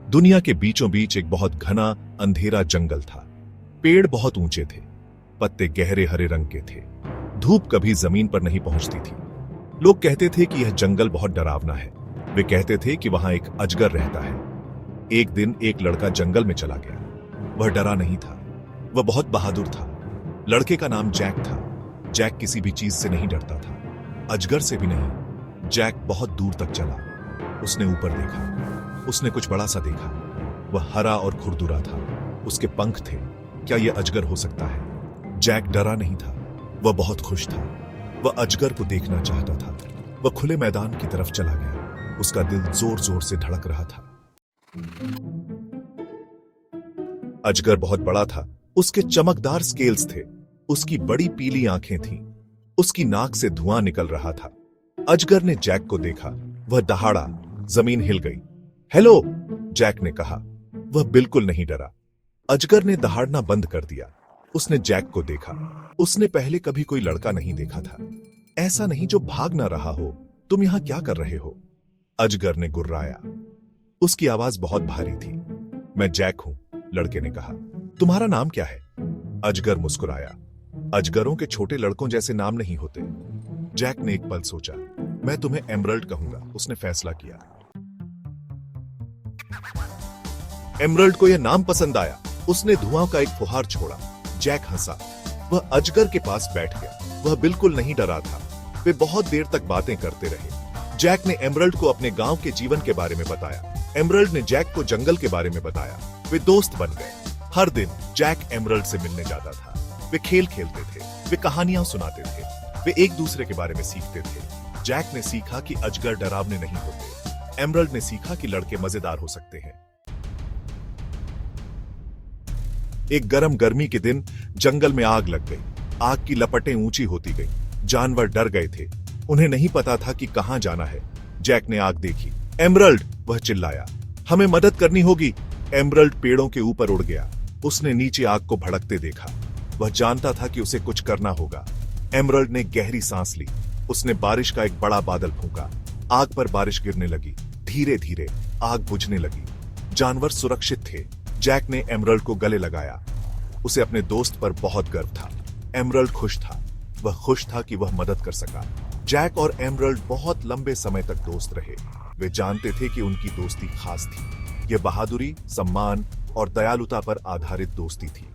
दुनिया के बीचों बीच एक बहुत घना अंधेरा जंगल था। पेड़ बहुत ऊंचे थे, पत्ते गहरे हरे रंग के थे, धूप कभी जमीन पर नहीं पहुंचती थी। लोग कहते थे कि यह जंगल बहुत डरावना है। वे कहते थे कि वहां एक अजगर रहता है। एक दिन एक लड़का जंगल में चला गया। वह डरा नहीं था, वह बहुत बहादुर था। लड़के का नाम जैक था। जैक किसी भी चीज से नहीं डरता था, अजगर से भी नहीं। जैक बहुत दूर तक चला। उसने ऊपर देखा, उसने कुछ बड़ा सा देखा। वह हरा और खुरदुरा था, उसके पंख थे। क्या यह अजगर हो सकता है? जैक डरा नहीं था, वह बहुत खुश था। वह अजगर को देखना चाहता था। वह खुले मैदान की तरफ चला गया। उसका दिल जोर जोर से धड़क रहा था। अजगर बहुत बड़ा था, उसके चमकदार स्केल्स थे, उसकी बड़ी पीली आंखें थीं, उसकी नाक से धुआं निकल रहा था। अजगर ने जैक को देखा, वह दहाड़ा, जमीन हिल गई। हेलो, जैक ने कहा। वह बिल्कुल नहीं डरा। अजगर ने दहाड़ना बंद कर दिया। उसने जैक को देखा। उसने पहले कभी कोई लड़का नहीं देखा था, ऐसा नहीं जो भाग ना रहा हो। तुम यहां क्या कर रहे हो? अजगर ने गुर्राया। उसकी आवाज बहुत भारी थी। मैं जैक हूं, लड़के ने कहा। तुम्हारा नाम क्या है? अजगर मुस्कुराया। अजगरों के छोटे लड़कों जैसे नाम नहीं होते। जैक ने एक पल सोचा। मैं तुम्हें एमरल्ड कहूंगा, उसने फैसला किया। एमरल्ड को यह नाम पसंद आया। उसने धुआं का एक फुहार छोड़ा। जैक हंसा। वह अजगर के पास बैठ गया। वह बिल्कुल नहीं डरा था। वे बहुत देर तक बातें करते रहे। जैक ने एमरल्ड को अपने गांव के जीवन के बारे में बताया। एमरल्ड ने जैक को जंगल के बारे में बताया। वे दोस्त बन गए। हर दिन जैक एमरल्ड से मिलने जाता था। वे खेल खेलते थे, वे कहानियां सुनाते थे, वे एक दूसरे के बारे में सीखते थे। जैक ने सीखा कि अजगर डरावने नहीं होते। एमरल्ड ने सीखा कि लड़के मजेदार हो सकते हैं। एक गर्म गर्मी के दिन जंगल में आग लग गई। आग की लपटें ऊंची होती गई। जानवर डर गए थे, उन्हें नहीं पता था कि कहां जाना है। जैक ने आग देखी। एमरल्ड, वह चिल्लाया, हमें मदद करनी होगी। एमरल्ड पेड़ों के ऊपर उड़ गया। उसने नीचे आग को भड़कते देखा। वह जानता था कि उसे कुछ करना होगा। एमरल्ड ने गहरी सांस ली। उसने बारिश का एक बड़ा बादल फूंका। आग पर बारिश गिरने लगी। धीरे धीरे आग बुझने लगी। जानवर सुरक्षित थे। जैक ने एमरल्ड को गले लगाया। उसे अपने दोस्त पर बहुत गर्व था। एमरल्ड खुश था। वह खुश था कि वह मदद कर सका। जैक और एमरल्ड बहुत लंबे समय तक दोस्त रहे। वे जानते थे कि उनकी दोस्ती खास थी। यह बहादुरी, सम्मान और दयालुता पर आधारित दोस्ती थी।